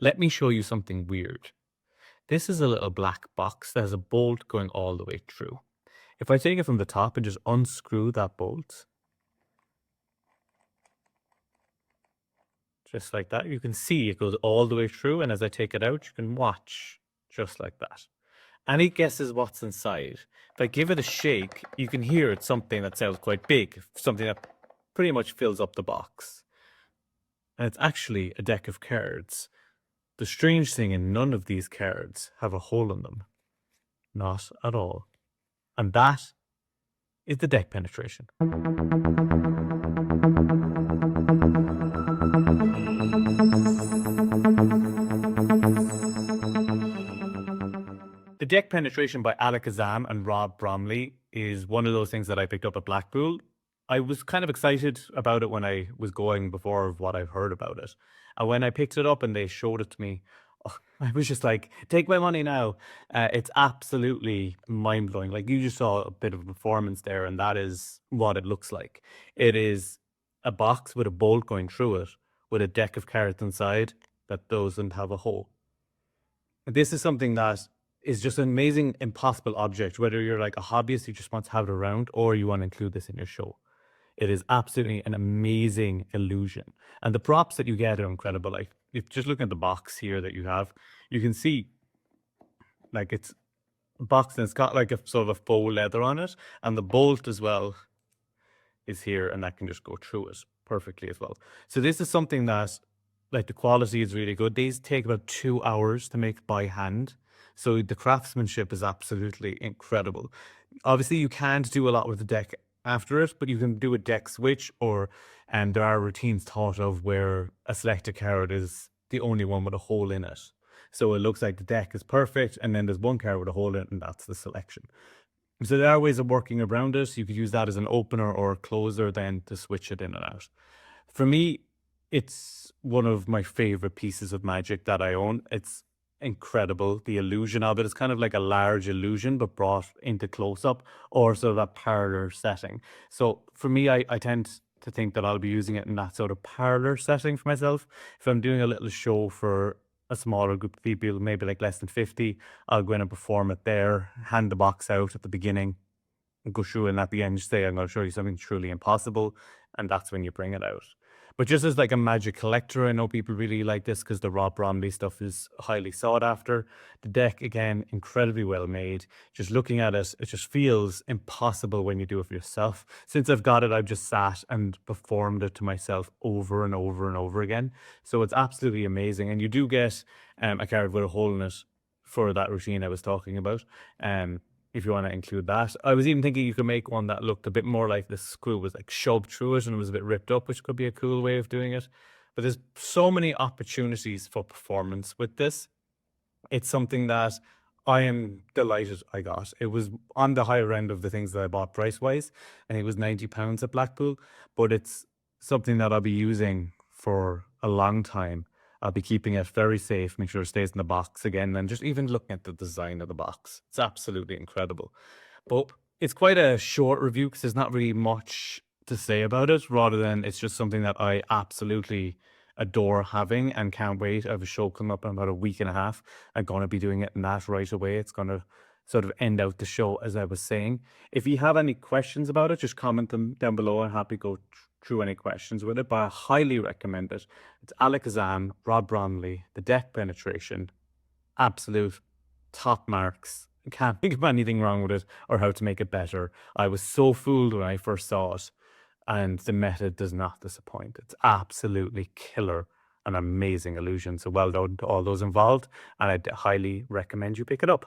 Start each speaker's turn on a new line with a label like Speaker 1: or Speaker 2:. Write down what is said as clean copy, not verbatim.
Speaker 1: Let me show you something weird. This is a little black box that has a bolt going all the way through. If I take it from the top and just unscrew that bolt, just like that, you can see it goes all the way through. And as I take it out, you can watch just like that. Any guesses what's inside? If I give it a shake, you can hear it's something that sounds quite big, something that pretty much fills up the box. And it's actually a deck of cards. The strange thing in none of these cards have a hole in them. Not at all. And that is the deck penetration. The deck penetration by Alakazam and Bromley is one of those things that I picked up at Blackpool. I was kind of excited about it when I was going before of what I've heard about it. And when I picked it up and they showed it to me, I was just like, take my money now. It's absolutely mind blowing. Like you just saw a bit of a performance there, and that is what it looks like. It is a box with a bolt going through it with a deck of cards inside that doesn't have a hole. This is something that is just an amazing, impossible object, whether you're like a hobbyist who just wants to have it around or you want to include this in your show. It is absolutely an amazing illusion. And the props that you get are incredible. Like, if just looking at the box here that you have, you can see like it's a box and it's got like a sort of a faux leather on it. And the bolt as well is here, and that can just go through it perfectly as well. So this is something that like the quality is really good. These take about 2 hours to make by hand. So the craftsmanship is absolutely incredible. Obviously, you can't do a lot with the deck after it, but you can do a deck switch, or and there are routines thought of where a selected card is the only one with a hole in it. So it looks like the deck is perfect, and then there's one card with a hole in it, and that's the selection. So there are ways of working around it. You could use that as an opener or a closer then to switch it in and out. For me, it's one of my favorite pieces of magic that I own. It's incredible. The illusion of it is kind of like a large illusion, but brought into close up or sort of that parlor setting. So for me, I tend to think that I'll be using it in that sort of parlor setting for myself. If I'm doing a little show for a smaller group of people, maybe like less than 50, I'll go in and perform it there, hand the box out at the beginning, and go through and at the end say, I'm going to show you something truly impossible. And that's when you bring it out. But just as like a magic collector, I know people really like this because the Rob Bromley stuff is highly sought after. The deck, again, incredibly well made. Just looking at it, it just feels impossible when you do it for yourself. Since I've got it, I've just sat and performed it to myself over and over and over again. So it's absolutely amazing. And you do get a card with a hole in it for that routine I was talking about. If you want to include that. I was even thinking you could make one that looked a bit more like the screw was like shoved through it and it was a bit ripped up, which could be a cool way of doing it. But there's so many opportunities for performance with this. It's something that I am delighted I got. It was on the higher end of the things that I bought price wise. I think it was £90 at Blackpool, but it's something that I'll be using for a long time. I'll be keeping it very safe, make sure it stays in the box again, and just even looking at the design of the box. It's absolutely incredible. But it's quite a short review because there's not really much to say about it, rather than it's just something that I absolutely adore having and can't wait. I have a show coming up in about a week and a half. I'm going to be doing it in that right away. It's going to sort of end out the show, as I was saying. If you have any questions about it, just comment them down below. I'm happy to go through any questions with it, but I highly recommend it. It's Alakazam, Rob Bromley, the deck penetration, absolute top marks. I can't think of anything wrong with it or how to make it better. I was so fooled when I first saw it, and the method does not disappoint. It's absolutely killer, an amazing illusion. So well done to all those involved, and I highly recommend you pick it up.